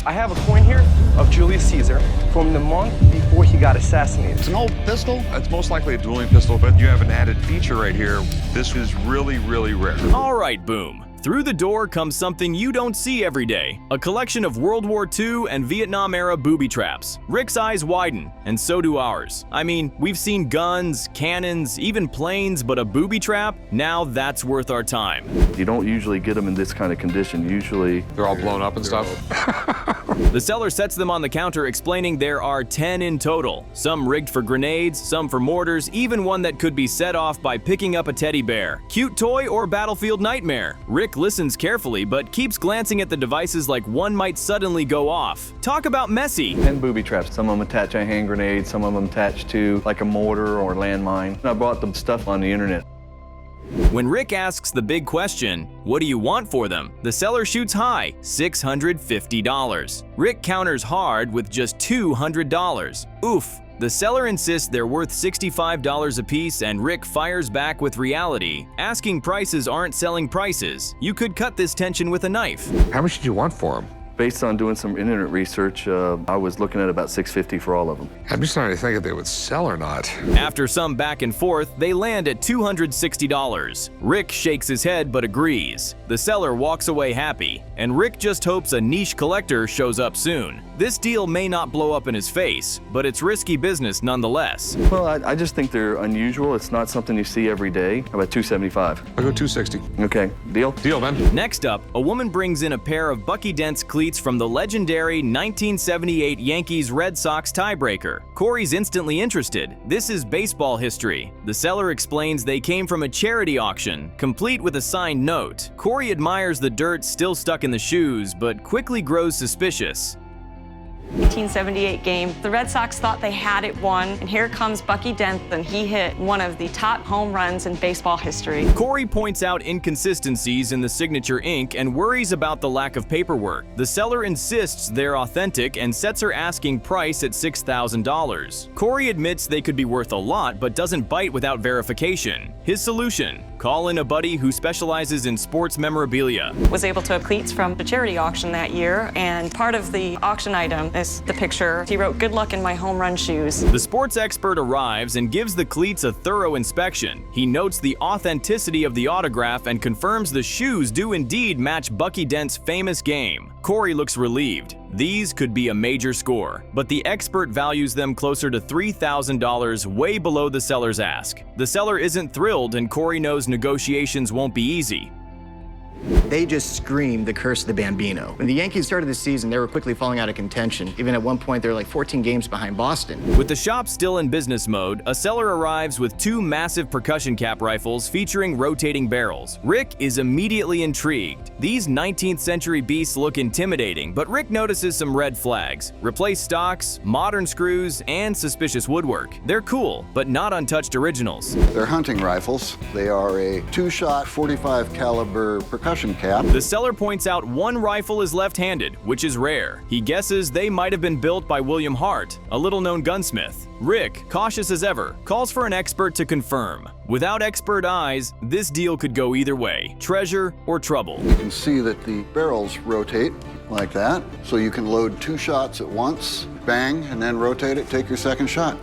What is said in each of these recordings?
I have a coin here of Julius Caesar from the month before he got assassinated. It's an old pistol. It's most likely a dueling pistol, but you have an added feature right here. This is really, really rare. All right, boom. Through the door comes something you don't see every day, a collection of World War II and Vietnam-era booby traps. Rick's eyes widen, and so do ours. I mean, we've seen guns, cannons, even planes, but a booby trap? Now that's worth our time. You don't usually get them in this kind of condition. Usually They're all blown up and stuff. The seller sets them on the counter, explaining there are 10 in total. Some rigged for grenades, some for mortars, even one that could be set off by picking up a teddy bear. Cute toy or battlefield nightmare? Rick listens carefully, but keeps glancing at the devices like one might suddenly go off. Talk about messy. 10 booby traps. Some of them attach a hand grenade, some of them attach to like a mortar or landmine. I bought the stuff on the internet. When Rick asks the big question, what do you want for them? The seller shoots high, $650. Rick counters hard with just $200. Oof. The seller insists they're worth $65 a piece, and Rick fires back with reality. Asking prices aren't selling prices. You could cut this tension with a knife. How much did you want for them? Based on doing some internet research, I was looking at about $650 for all of them. I'm just trying to think if they would sell or not. After some back and forth, they land at $260. Rick shakes his head but agrees. The seller walks away happy, and Rick just hopes a niche collector shows up soon. This deal may not blow up in his face, but it's risky business nonetheless. Well, I just think they're unusual. It's not something you see every day. How about $275? I'll go 260. Okay, deal? Deal, man. Next up, a woman brings in a pair of Bucky Dent's cleats from the legendary 1978 Yankees Red Sox tiebreaker. Corey's instantly interested. This is baseball history. The seller explains they came from a charity auction, complete with a signed note. Corey admires the dirt still stuck in the shoes, but quickly grows suspicious. 1978 game. The Red Sox thought they had it won, and here comes Bucky Dent, and he hit one of the top home runs in baseball history. Corey points out inconsistencies in the signature ink and worries about the lack of paperwork. The seller insists they're authentic and sets her asking price at $6,000. Corey admits they could be worth a lot, but doesn't bite without verification. His solution: call in a buddy who specializes in sports memorabilia. Was able to have cleats from the charity auction that year, and part of the auction item is the picture. He wrote, "Good luck in my home run shoes." The sports expert arrives and gives the cleats a thorough inspection. He notes the authenticity of the autograph and confirms the shoes do indeed match Bucky Dent's famous game. Corey looks relieved. These could be a major score, but the expert values them closer to $3,000, way below the seller's ask. The seller isn't thrilled, and Corey knows negotiations won't be easy. They just screamed the curse of the Bambino. When the Yankees started the season, they were quickly falling out of contention. Even at one point, they were like 14 games behind Boston. With the shop still in business mode, a seller arrives with two massive percussion cap rifles featuring rotating barrels. Rick is immediately intrigued. These 19th century beasts look intimidating, but Rick notices some red flags: replaced stocks, modern screws, and suspicious woodwork. They're cool, but not untouched originals. They're hunting rifles. They are a two-shot 45 caliber percussion cap. The seller points out one rifle is left-handed, which is rare. He guesses they might have been built by William Hart, a little-known gunsmith. Rick, cautious as ever, calls for an expert to confirm. Without expert eyes, this deal could go either way: treasure or trouble. You can see that the barrels rotate like that, so you can load two shots at once, bang, and then rotate it, take your second shot.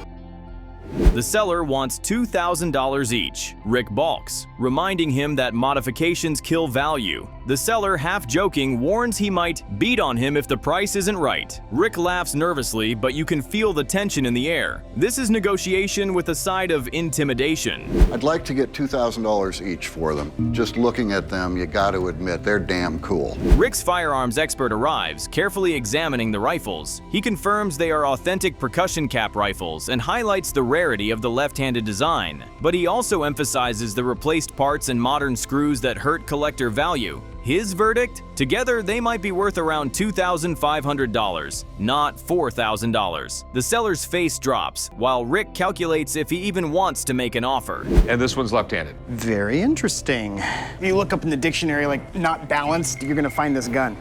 The seller wants $2,000 each. Rick balks, reminding him that modifications kill value. The seller, half joking, warns he might beat on him if the price isn't right. Rick laughs nervously, but you can feel the tension in the air. This is negotiation with a side of intimidation. I'd like to get $2,000 each for them. Just looking at them, you got to admit, they're damn cool. Rick's firearms expert arrives, carefully examining the rifles. He confirms they are authentic percussion cap rifles and highlights the rarity of the left-handed design. But he also emphasizes the replaced parts and modern screws that hurt collector value. His verdict? Together, they might be worth around $2,500, not $4,000. The seller's face drops, while Rick calculates if he even wants to make an offer. And this one's left-handed. Very interesting. If you look up in the dictionary, like, not balanced, you're gonna find this gun.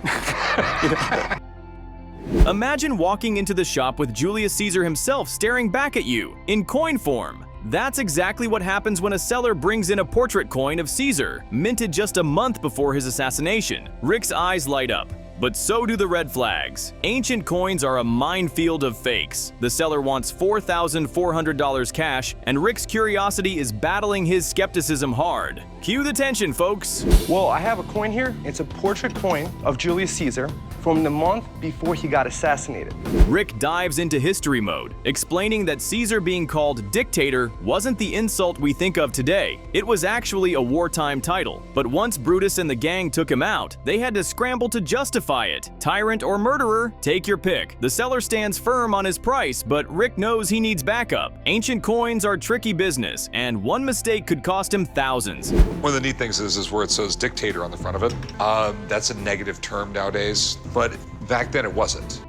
Imagine walking into the shop with Julius Caesar himself staring back at you, in coin form. That's exactly what happens when a seller brings in a portrait coin of Caesar, minted just a month before his assassination. Rick's eyes light up. But so do the red flags. Ancient coins are a minefield of fakes. The seller wants $4,400 cash, and Rick's curiosity is battling his skepticism hard. Cue the tension, folks. Well, I have a coin here. It's a portrait coin of Julius Caesar from the month before he got assassinated. Rick dives into history mode, explaining that Caesar being called dictator wasn't the insult we think of today. It was actually a wartime title. But once Brutus and the gang took him out, they had to scramble to justify it. Tyrant or murderer, take your pick. The seller stands firm on his price, but Rick knows he needs backup. Ancient coins are tricky business, and one mistake could cost him thousands. One of the neat things is where it says dictator on the front of it. That's a negative term nowadays, but back then it wasn't.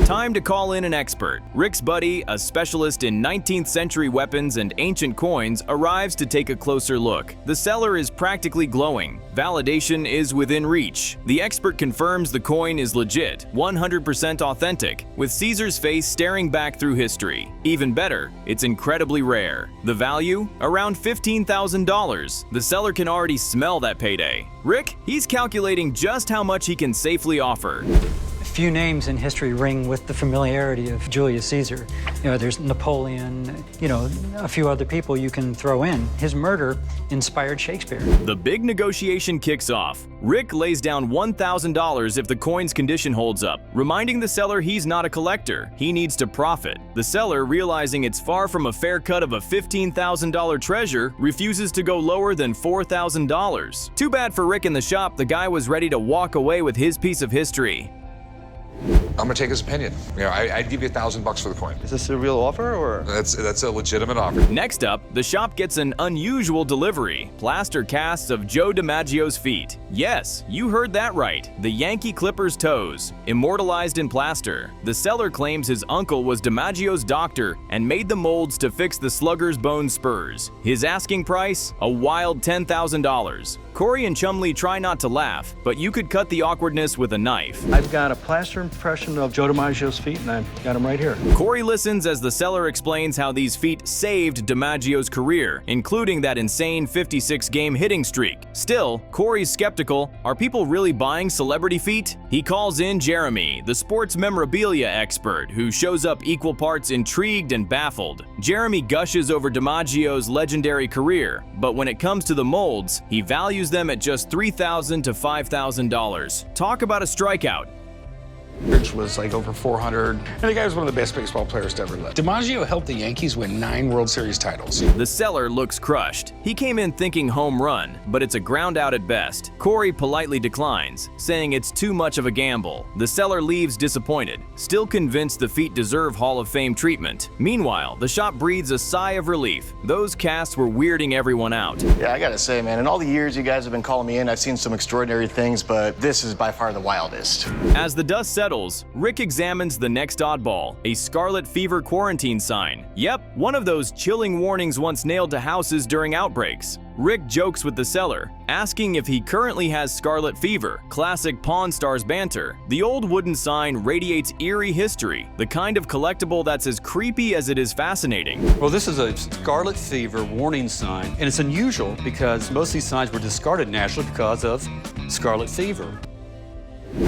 Time to call in an expert. Rick's buddy, a specialist in 19th century weapons and ancient coins, arrives to take a closer look. The seller is practically glowing. Validation is within reach. The expert confirms the coin is legit, 100% authentic, with Caesar's face staring back through history. Even better, it's incredibly rare. The value? Around $15,000. The seller can already smell that payday. Rick, he's calculating just how much he can safely offer. Few names in history ring with the familiarity of Julius Caesar. You know, there's Napoleon, a few other people you can throw in. His murder inspired Shakespeare. The big negotiation kicks off. Rick lays down $1,000 if the coin's condition holds up, reminding the seller he's not a collector. He needs to profit. The seller, realizing it's far from a fair cut of a $15,000 treasure, refuses to go lower than $4,000. Too bad for Rick in the shop, the guy was ready to walk away with his piece of history. I'm gonna take his opinion. I'd give you $1,000 for the coin. Is this a real offer, or? That's a legitimate offer. Next up, the shop gets an unusual delivery. Plaster casts of Joe DiMaggio's feet. Yes, you heard that right. The Yankee Clipper's toes, immortalized in plaster. The seller claims his uncle was DiMaggio's doctor and made the molds to fix the slugger's bone spurs. His asking price? A wild $10,000. Corey and Chumley try not to laugh, but you could cut the awkwardness with a knife. I've got a plaster impression of Joe DiMaggio's feet, and I've got them right here. Corey listens as the seller explains how these feet saved DiMaggio's career, including that insane 56-game hitting streak. Still, Corey's skeptical. Are people really buying celebrity feet? He calls in Jeremy, the sports memorabilia expert, who shows up equal parts intrigued and baffled. Jeremy gushes over DiMaggio's legendary career, but when it comes to the molds, he values them at just $3,000 to $5,000. Talk about a strikeout. Which was like over 400, and the guy was one of the best baseball players to ever live. DiMaggio helped the Yankees win 9 World Series titles. The seller looks crushed. He came in thinking home run, but it's a ground out at best. Corey politely declines, saying it's too much of a gamble. The seller leaves disappointed, still convinced the feet deserve Hall of Fame treatment. Meanwhile, the shop breathes a sigh of relief. Those casts were weirding everyone out. Yeah, I gotta say, man, in all the years you guys have been calling me in, I've seen some extraordinary things, but this is by far the wildest. As the dust settles, Rick examines the next oddball, a Scarlet fever quarantine sign. Yep, one of those chilling warnings once nailed to houses during outbreaks. Rick jokes with the seller, asking if he currently has scarlet fever. Classic Pawn Stars banter. The old wooden sign radiates eerie history, the kind of collectible that's as creepy as it is fascinating. Well, this is a scarlet fever warning sign, and it's unusual because most of these signs were discarded nationally because of scarlet fever.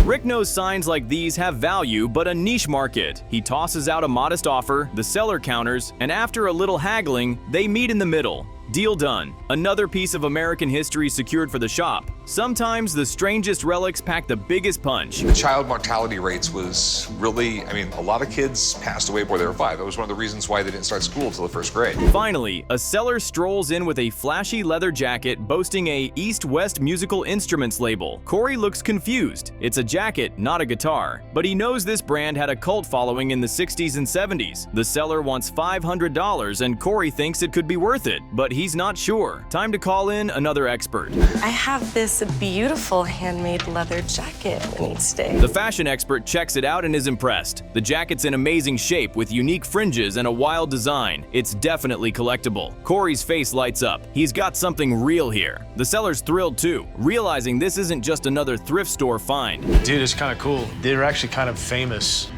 Rick knows signs like these have value, but a niche market. He tosses out a modest offer, the seller counters, and after a little haggling, they meet in the middle. Deal done. Another piece of American history secured for the shop. Sometimes the strangest relics pack the biggest punch. The child mortality rates was really, a lot of kids passed away before they were 5. That was one of the reasons why they didn't start school until the 1st grade. Finally, a seller strolls in with a flashy leather jacket boasting a East-West Musical Instruments label. Corey looks confused. It's a jacket, not a guitar. But he knows this brand had a cult following in the 60s and 70s. The seller wants $500 and Corey thinks it could be worth it, but he's not sure. Time to call in another expert. I have this beautiful handmade leather jacket we need today. The fashion expert checks it out and is impressed. The jacket's in amazing shape with unique fringes and a wild design. It's definitely collectible. Corey's face lights up. He's got something real here. The seller's thrilled too, realizing this isn't just another thrift store find. Dude, it's kind of cool. They were actually kind of famous,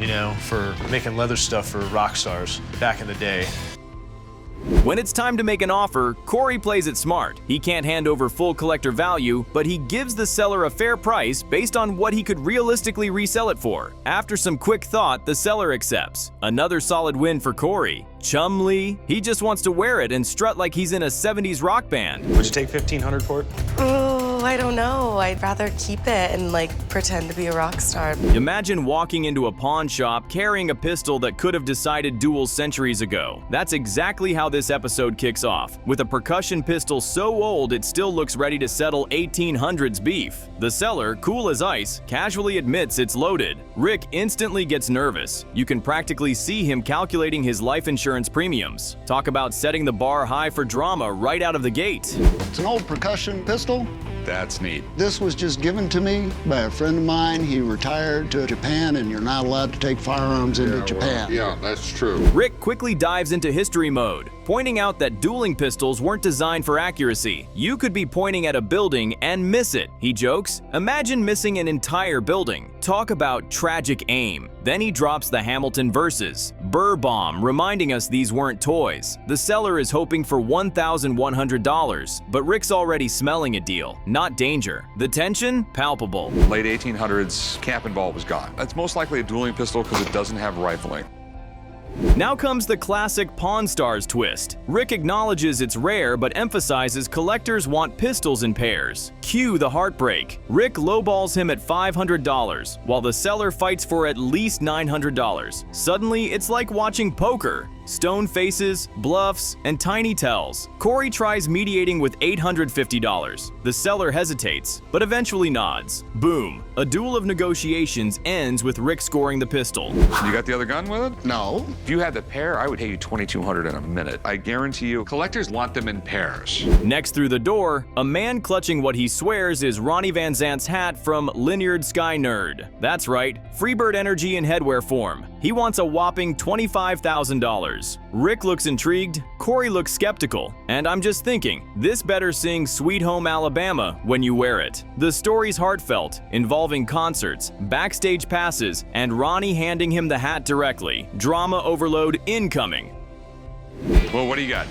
for making leather stuff for rock stars back in the day. When it's time to make an offer, Corey plays it smart. He can't hand over full collector value, but he gives the seller a fair price based on what he could realistically resell it for. After some quick thought, the seller accepts. Another solid win for Corey. Chumley, he just wants to wear it and strut like he's in a 70s rock band. Would you take $1,500 for it? Oh, I don't know. I'd rather keep it and like pretend to be a rock star. Imagine walking into a pawn shop carrying a pistol that could have decided duels centuries ago. That's exactly how this episode kicks off, with a percussion pistol so old it still looks ready to settle 1800s beef. The seller, cool as ice, casually admits it's loaded. Rick instantly gets nervous. You can practically see him calculating his life insurance premiums. Talk about setting the bar high for drama right out of the gate. It's an old percussion pistol. That's neat. This was just given to me by a friend of mine. He retired to Japan, and you're not allowed to take firearms into Japan. Yeah, that's true. Rick quickly dives into history mode, pointing out that dueling pistols weren't designed for accuracy. You could be pointing at a building and miss it, he jokes. Imagine missing an entire building. Talk about tragic aim. Then he drops the Hamilton verses. Burr bomb, reminding us these weren't toys. The seller is hoping for $1,100, but Rick's already smelling a deal, not danger. The tension? Palpable. Late 1800s, cap and ball was gone. It's most likely a dueling pistol because it doesn't have rifling. Now comes the classic Pawn Stars twist. Rick acknowledges it's rare but emphasizes collectors want pistols in pairs. Cue the heartbreak. Rick lowballs him at $500, while the seller fights for at least $900. Suddenly, it's like watching poker. Stone faces, bluffs, and tiny tells. Corey tries mediating with $850. The seller hesitates, but eventually nods. Boom. A duel of negotiations ends with Rick scoring the pistol. You got the other gun with it? No. If you had the pair, I would pay you $2,200 in a minute. I guarantee you, collectors want them in pairs. Next through the door, a man clutching what he swears is Ronnie Van Zant's hat from Lynyrd Skynyrd. That's right, Freebird energy in headwear form. He wants a whopping $25,000. Rick looks intrigued, Corey looks skeptical, and I'm just thinking, this better sing Sweet Home Alabama when you wear it. The story's heartfelt, involving concerts, backstage passes, and Ronnie handing him the hat directly. Drama overload incoming. Well, what do you got?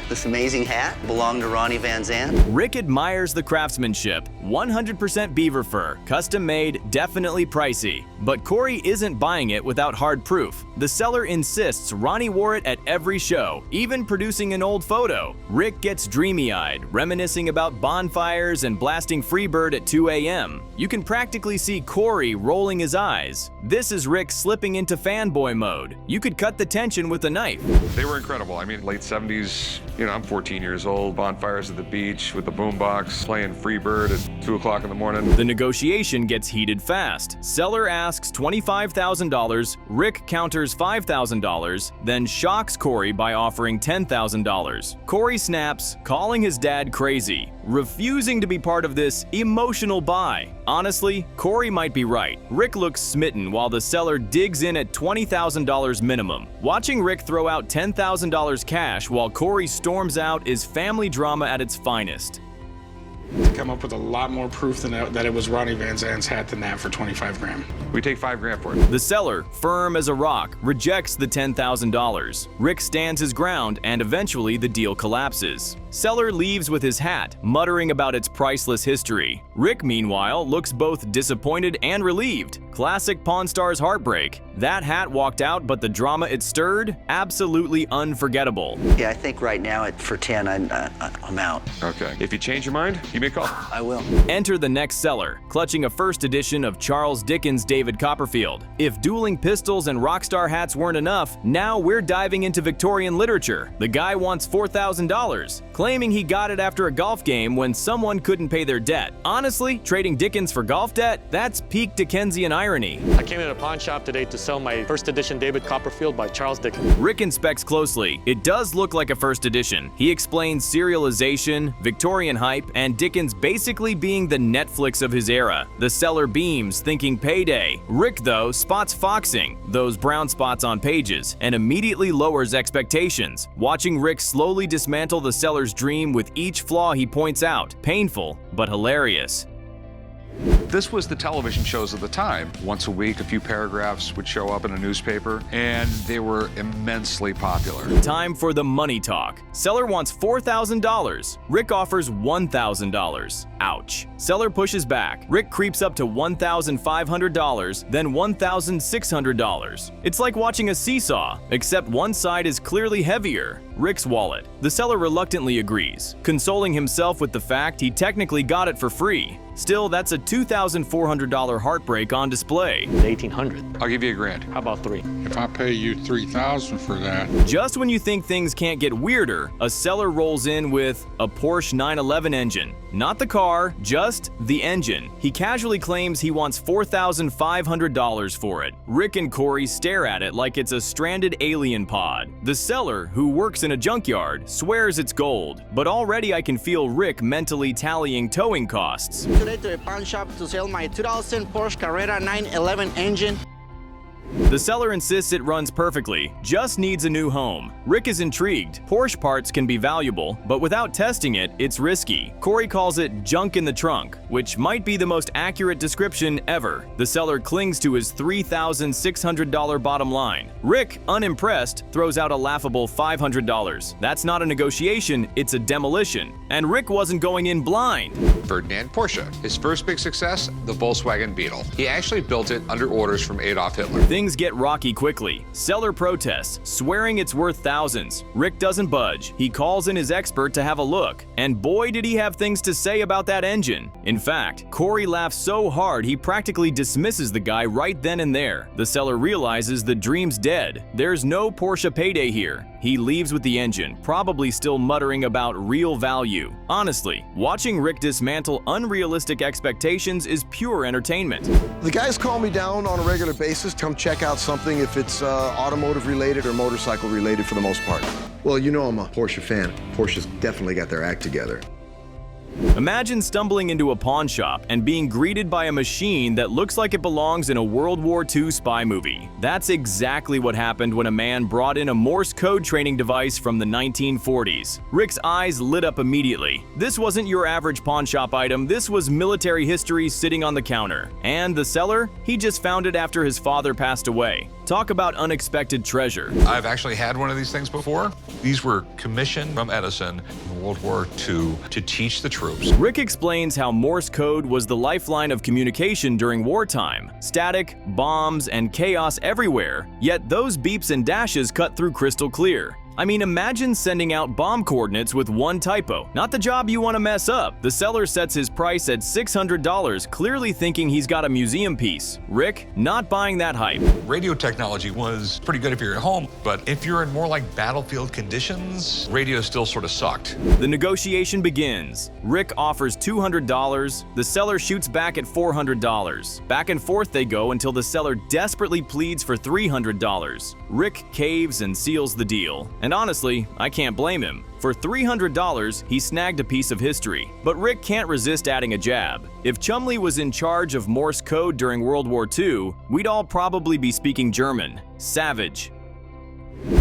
This amazing hat belonged to Ronnie Van Zant. Rick admires the craftsmanship. 100% beaver fur, custom made, definitely pricey. But Corey isn't buying it without hard proof. The seller insists Ronnie wore it at every show, even producing an old photo. Rick gets dreamy-eyed, reminiscing about bonfires and blasting Freebird at 2 a.m. You can practically see Corey rolling his eyes. This is Rick slipping into fanboy mode. You could cut the tension with a knife. They were incredible. I mean, late 70s, I'm 14 years old, bonfires at the beach with the boombox, playing Freebird at 2 o'clock in the morning. The negotiation gets heated fast. Seller asks $25,000, Rick counters $5,000, then shocks Corey by offering $10,000. Corey snaps, calling his dad crazy, refusing to be part of this emotional buy. Honestly, Corey might be right. Rick looks smitten while the seller digs in at $20,000 minimum. Watching Rick throw out $10,000 cash while Corey storms out is family drama at its finest. To come up with a lot more proof than that it was Ronnie Van Zant's hat than that for 25 grand. We take $5 grand for it. The seller, firm as a rock, rejects the $10,000. Rick stands his ground and eventually the deal collapses. Seller leaves with his hat, muttering about its priceless history. Rick, meanwhile, looks both disappointed and relieved. Classic Pawn Stars heartbreak. That hat walked out, but the drama it stirred? Absolutely unforgettable. Yeah, I think right now for 10, I'm out. Okay. If you change your mind, give me a call. I will. Enter the next seller, clutching a first edition of Charles Dickens David Copperfield. If dueling pistols and rockstar hats weren't enough, now we're diving into Victorian literature. The guy wants $4,000, claiming he got it after a golf game when someone couldn't pay their debt. Honestly, trading Dickens for golf debt? That's peak Dickensian irony. I came in a pawn shop today to sell my first edition David Copperfield by Charles Dickens. Rick inspects closely. It does look like a first edition. He explains serialization, Victorian hype, and Dickens basically being the Netflix of his era. The seller beams, thinking payday. Rick, though, spots foxing, those brown spots on pages, and immediately lowers expectations. Watching Rick slowly dismantle the seller's dream with each flaw he points out. Painful, but hilarious. This was the television shows of the time. Once a week, a few paragraphs would show up in a newspaper, and they were immensely popular. Time for the money talk. Seller wants $4,000. Rick offers $1,000. Ouch. Seller pushes back. Rick creeps up to $1,500, then $1,600. It's like watching a seesaw, except one side is clearly heavier. Rick's wallet. The seller reluctantly agrees, consoling himself with the fact he technically got it for free. Still, that's a $2,400 heartbreak on display. 1800. I'll give you $1,000. How about 3? If I pay you $3,000 for that. Just when you think things can't get weirder, a seller rolls in with a Porsche 911 engine. Not the car, just the engine. He casually claims he wants $4,500 for it. Rick and Corey stare at it like it's a stranded alien pod. The seller, who works in a junkyard, swears it's gold, but already I can feel Rick mentally tallying towing costs. Today to a pawn shop to sell my 2000 Porsche Carrera 911 engine. The seller insists it runs perfectly, just needs a new home. Rick is intrigued. Porsche parts can be valuable, but without testing it, it's risky. Corey calls it junk in the trunk, which might be the most accurate description ever. The seller clings to his $3,600 bottom line. Rick, unimpressed, throws out a laughable $500. That's not a negotiation, it's a demolition. And Rick wasn't going in blind. Ferdinand Porsche. His first big success, the Volkswagen Beetle. He actually built it under orders from Adolf Hitler. Things get rocky quickly. Seller protests, swearing it's worth thousands. Rick doesn't budge. He calls in his expert to have a look. And boy did he have things to say about that engine. In fact, Corey laughs so hard he practically dismisses the guy right then and there. The seller realizes the dream's dead. There's no Porsche payday here. He leaves with the engine, probably still muttering about real value. Honestly, watching Rick dismantle unrealistic expectations is pure entertainment. The guys call me down on a regular basis to come check out something if it's automotive related or motorcycle related for the most part. Well, you know I'm a Porsche fan. Porsche's definitely got their act together. Imagine stumbling into a pawn shop and being greeted by a machine that looks like it belongs in a World War II spy movie. That's exactly what happened when a man brought in a Morse code training device from the 1940s. Rick's eyes lit up immediately. This wasn't your average pawn shop item, this was military history sitting on the counter. And the seller? He just found it after his father passed away. Talk about unexpected treasure. I've actually had one of these things before. These were commissioned from Edison in World War II to teach the troops. Rick explains how Morse code was the lifeline of communication during wartime. Static, bombs, and chaos everywhere, yet those beeps and dashes cut through crystal clear. I mean, imagine sending out bomb coordinates with one typo. Not the job you want to mess up. The seller sets his price at $600, clearly thinking he's got a museum piece. Rick, not buying that hype. Radio technology was pretty good if you're at home, but if you're in more like battlefield conditions, radio still sort of sucked. The negotiation begins. Rick offers $200. The seller shoots back at $400. Back and forth they go until the seller desperately pleads for $300. Rick caves and seals the deal. And honestly, I can't blame him. For $300, he snagged a piece of history. But Rick can't resist adding a jab. If Chumley was in charge of Morse code during World War II, we'd all probably be speaking German. Savage.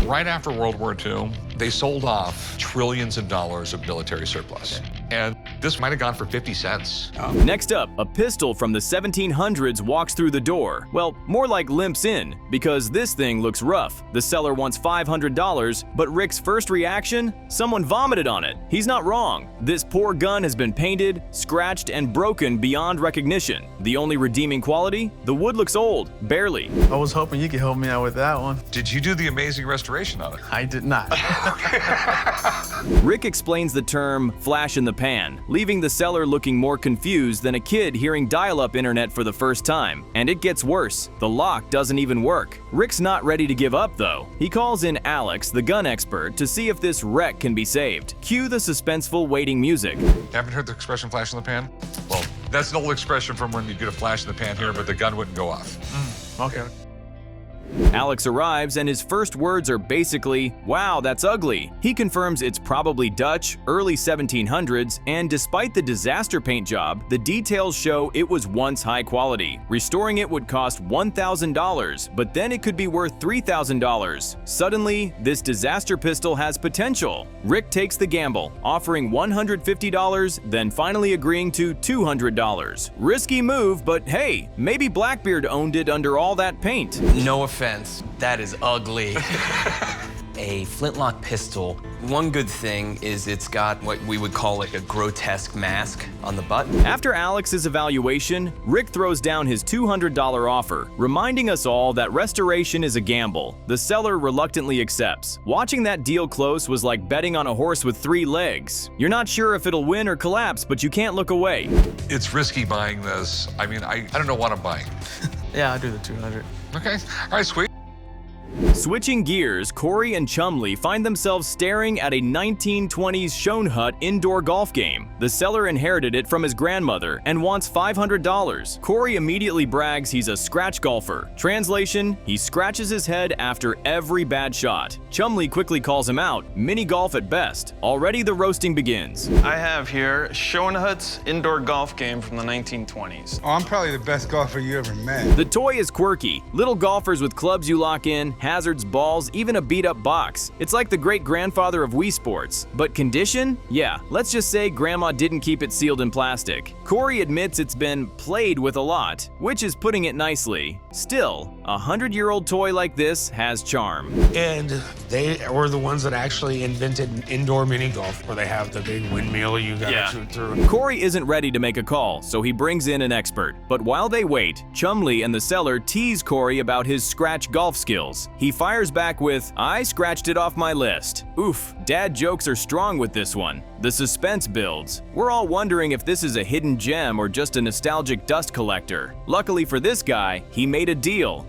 Right after World War II, they sold off trillions of dollars of military surplus. And this might have gone for 50 cents. Next up, a pistol from the 1700s walks through the door. Well, more like limps in, because this thing looks rough. The seller wants $500, but Rick's first reaction? Someone vomited on it. He's not wrong. This poor gun has been painted, scratched, and broken beyond recognition. The only redeeming quality? The wood looks old, barely. I was hoping you could help me out with that one. Did you do the amazing restoration on it? I did not. Rick explains the term flash in the pan, leaving the seller looking more confused than a kid hearing dial-up internet for the first time. And it gets worse. The lock doesn't even work. Rick's not ready to give up though. He calls in Alex, the gun expert, to see if this wreck can be saved. Cue the suspenseful waiting music. Haven't heard the expression flash in the pan? Well, that's an old expression from when you get a flash in the pan here, but the gun wouldn't go off. Okay. Alex arrives and his first words are basically, "Wow, that's ugly." He confirms it's probably Dutch, early 1700s, and despite the disaster paint job, the details show it was once high quality. Restoring it would cost $1,000, but then it could be worth $3,000. Suddenly, this disaster pistol has potential. Rick takes the gamble, offering $150, then finally agreeing to $200. Risky move, but hey, maybe Blackbeard owned it under all that paint. No offense, that is ugly. A flintlock pistol, one good thing is it's got what we would call like a grotesque mask on the butt. After Alex's evaluation, Rick throws down his $200 offer, reminding us all that restoration is a gamble. The seller reluctantly accepts. Watching that deal close was like betting on a horse with 3 legs. You're not sure if it'll win or collapse, but you can't look away. It's risky buying this. I mean, I don't know what I'm buying. Yeah, I'll do the 200. Okay, all right, sweet. Switching gears, Corey and Chumley find themselves staring at a 1920s Schoenhut indoor golf game. The seller inherited it from his grandmother and wants $500. Corey immediately brags he's a scratch golfer. Translation, he scratches his head after every bad shot. Chumley quickly calls him out, mini golf at best. Already the roasting begins. I have here Schoenhut's indoor golf game from the 1920s. Oh, I'm probably the best golfer you ever met. The toy is quirky. Little golfers with clubs you lock in, hazards, balls, even a beat-up box. It's like the great-grandfather of Wii Sports. But condition? Yeah, let's just say Grandma didn't keep it sealed in plastic. Corey admits it's been played with a lot, which is putting it nicely. Still, a 100-year-old toy like this has charm. And they were the ones that actually invented indoor mini golf, where they have the big windmill you gotta shoot through. Corey isn't ready to make a call, so he brings in an expert. But while they wait, Chumley and the seller tease Corey about his scratch golf skills. He fires back with, "I scratched it off my list." Oof, dad jokes are strong with this one. The suspense builds. We're all wondering if this is a hidden gem or just a nostalgic dust collector. Luckily for this guy, he made a deal.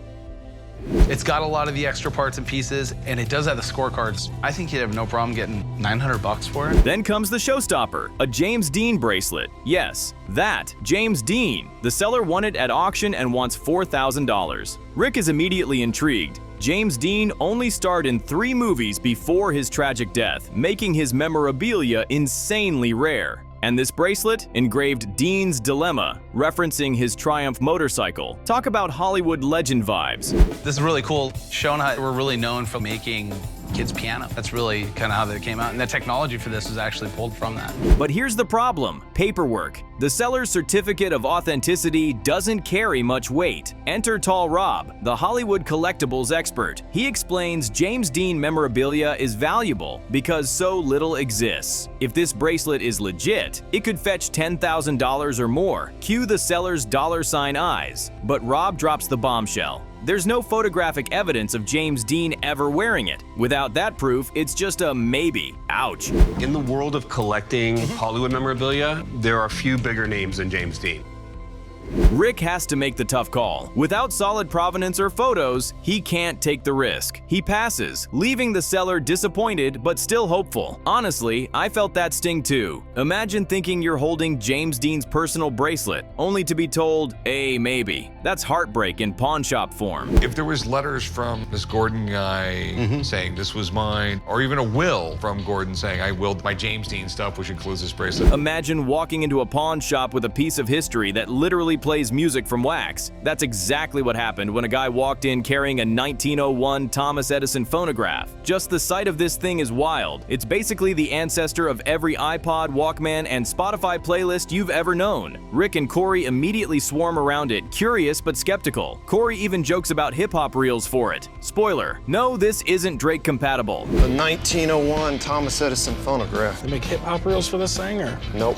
It's got a lot of the extra parts and pieces, and it does have the scorecards. I think you'd have no problem getting $900 for it. Then comes the showstopper, a James Dean bracelet. Yes, that, James Dean. The seller won it at auction and wants $4,000. Rick is immediately intrigued. James Dean only starred in 3 movies before his tragic death, making his memorabilia insanely rare. And this bracelet, engraved Dean's Dilemma, referencing his Triumph motorcycle. Talk about Hollywood legend vibes. This is really cool. Schoenhut were really known for making kids' piano. That's really kind of how they came out. And the technology for this was actually pulled from that. But here's the problem, paperwork. The seller's certificate of authenticity doesn't carry much weight. Enter Tall Rob, the Hollywood collectibles expert. He explains James Dean memorabilia is valuable because so little exists. If this bracelet is legit, it could fetch $10,000 or more. Cue the seller's $ eyes. But Rob drops the bombshell. There's no photographic evidence of James Dean ever wearing it. Without that proof, it's just a maybe. Ouch. In the world of collecting Hollywood memorabilia, there are a few bigger names than James Dean. Rick has to make the tough call. Without solid provenance or photos, he can't take the risk. He passes, leaving the seller disappointed but still hopeful. Honestly, I felt that sting too. Imagine thinking you're holding James Dean's personal bracelet, only to be told, "a maybe." That's heartbreak in pawn shop form. If there was letters from this Gordon guy saying this was mine, or even a will from Gordon saying I willed my James Dean stuff, which includes this bracelet. Imagine walking into a pawn shop with a piece of history that literally plays music from wax. That's exactly what happened when a guy walked in carrying a 1901 Thomas Edison phonograph. Just the sight of this thing is wild. It's basically the ancestor of every iPod, Walkman, and Spotify playlist you've ever known. Rick and Corey immediately swarm around it, curious but skeptical. Corey even jokes about hip-hop reels for it. Spoiler, no, this isn't Drake compatible. The 1901 Thomas Edison phonograph. They make hip-hop reels for this thing, or? Nope.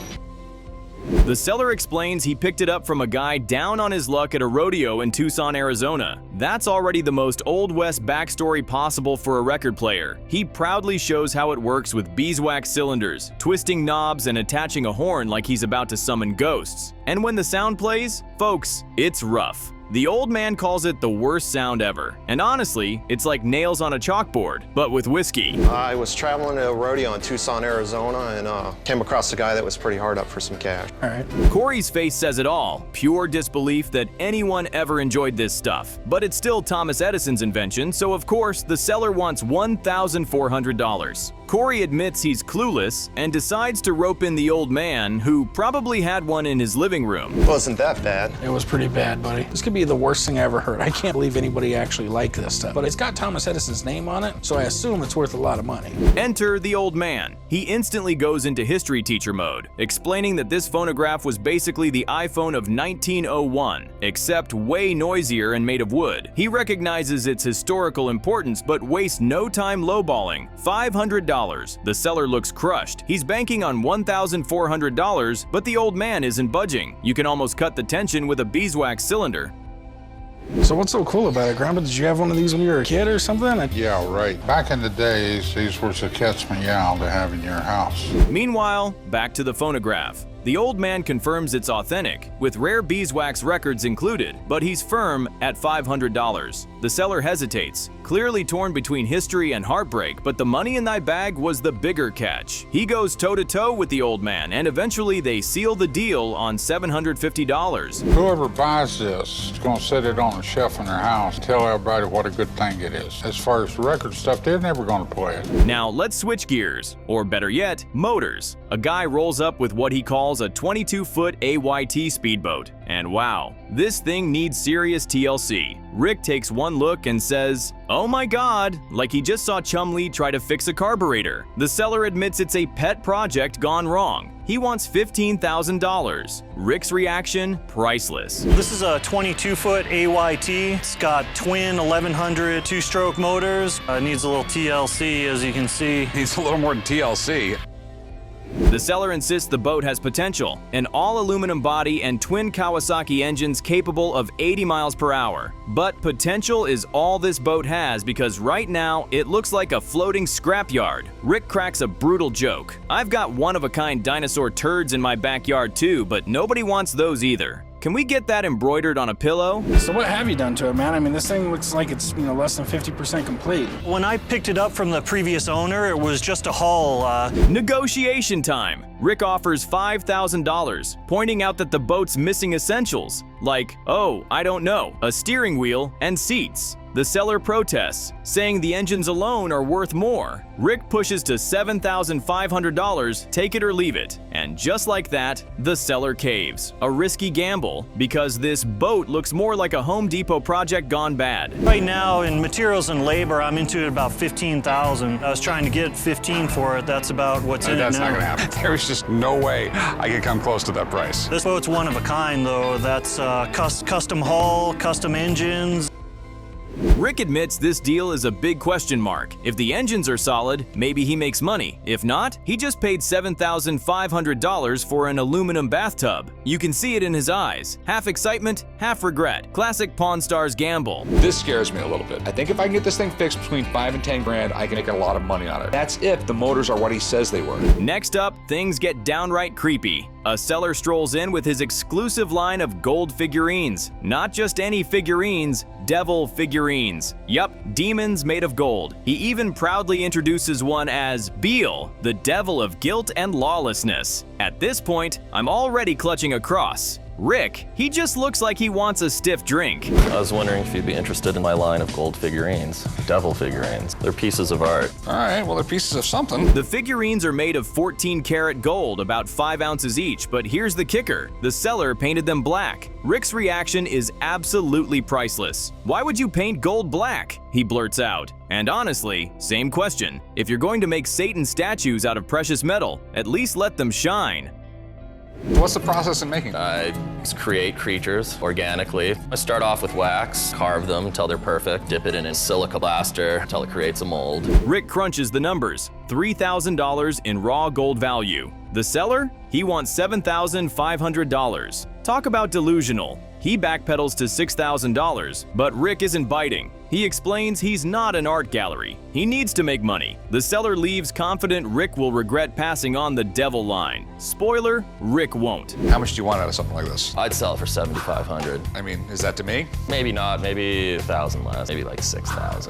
The seller explains he picked it up from a guy down on his luck at a rodeo in Tucson, Arizona. That's already the most Old West backstory possible for a record player. He proudly shows how it works with beeswax cylinders, twisting knobs and attaching a horn like he's about to summon ghosts. And when the sound plays, folks, it's rough. The old man calls it the worst sound ever, and honestly, it's like nails on a chalkboard, but with whiskey. I was traveling to a rodeo in Tucson, Arizona, and came across a guy that was pretty hard up for some cash. All right. Corey's face says it all, pure disbelief that anyone ever enjoyed this stuff. But it's still Thomas Edison's invention, so of course, the seller wants $1,400. Corey admits he's clueless and decides to rope in the old man, who probably had one in his living room. It wasn't that bad. It was pretty bad, buddy. This could be the worst thing I ever heard. I can't believe anybody actually liked this stuff. But it's got Thomas Edison's name on it, so I assume it's worth a lot of money. Enter the old man. He instantly goes into history teacher mode, explaining that this phonograph was basically the iPhone of 1901, except way noisier and made of wood. He recognizes its historical importance, but wastes no time lowballing. $500. The seller looks crushed. He's banking on $1,400, but the old man isn't budging. You can almost cut the tension with a beeswax cylinder. So what's so cool about it, Grandpa? Did you have one of these when you were a kid or something? Yeah, right. Back in the days, these were the cat's meow to have in your house. Meanwhile, back to the phonograph. The old man confirms it's authentic, with rare beeswax records included, but he's firm at $500. The seller hesitates, clearly torn between history and heartbreak, but the money in thy bag was the bigger catch. He goes toe-to-toe with the old man, and eventually they seal the deal on $750. Whoever buys this is going to set it on a shelf in their house, tell everybody what a good thing it is. As far as record stuff, they're never going to play it. Now let's switch gears, or better yet, motors. A guy rolls up with what he calls a 22-foot AYT speedboat. And wow, this thing needs serious TLC. Rick takes one look and says, "Oh my god," like he just saw Chumlee try to fix a carburetor. The seller admits it's a pet project gone wrong. He wants $15,000. Rick's reaction, priceless. This is a 22-foot AYT. It's got twin 1100 two-stroke motors. Needs a little TLC, as you can see. Needs a little more than TLC. The seller insists the boat has potential, an all-aluminum body and twin Kawasaki engines capable of 80 miles per hour. But potential is all this boat has because right now it looks like a floating scrapyard. Rick cracks a brutal joke. "I've got one-of-a-kind dinosaur turds in my backyard too, but nobody wants those either. Can we get that embroidered on a pillow?" So what have you done to it, man? I mean, this thing looks like it's, less than 50% complete. When I picked it up from the previous owner, it was just a hull. Negotiation time. Rick offers $5,000, pointing out that the boat's missing essentials, like, oh, I don't know, a steering wheel and seats. The seller protests, saying the engines alone are worth more. Rick pushes to $7,500, take it or leave it. And just like that, the seller caves. A risky gamble, because this boat looks more like a Home Depot project gone bad. Right now, in materials and labor, I'm into it about $15,000. I was trying to get $15,000 for it. That's about what's in it now. That's not gonna happen. There's just no way I could come close to that price. This boat's one of a kind, though. That's custom hull, custom engines. Rick admits this deal is a big question mark. If the engines are solid, maybe he makes money. If not, he just paid $7,500 for an aluminum bathtub. You can see it in his eyes. Half excitement, half regret. Classic Pawn Stars gamble. This scares me a little bit. I think if I can get this thing fixed between $5,000 and $10,000, I can make a lot of money on it. That's if the motors are what he says they were. Next up, things get downright creepy. A seller strolls in with his exclusive line of gold figurines. Not just any figurines, devil figurines. Yup, demons made of gold. He even proudly introduces one as Beal, the devil of guilt and lawlessness. At this point, I'm already clutching a cross. Rick, he just looks like he wants a stiff drink. I was wondering if you'd be interested in my line of gold figurines, devil figurines. They're pieces of art. All right, well, they're pieces of something. The figurines are made of 14-karat gold, about 5 ounces each, but here's the kicker. The seller painted them black. Rick's reaction is absolutely priceless. "Why would you paint gold black?" he blurts out. And honestly, same question. If you're going to make Satan statues out of precious metal, at least let them shine. What's the process in making? I create creatures organically. I start off with wax, carve them until they're perfect, dip it in a silica blaster until it creates a mold. Rick crunches the numbers. $3,000 in raw gold value. The seller? He wants $7,500. Talk about delusional. He backpedals to $6,000, but Rick isn't biting. He explains he's not an art gallery. He needs to make money. The seller leaves confident Rick will regret passing on the devil line. Spoiler, Rick won't. How much do you want out of something like this? I'd sell it for $7,500. I mean, is that to me? Maybe not, maybe 1,000 less, maybe like 6,000.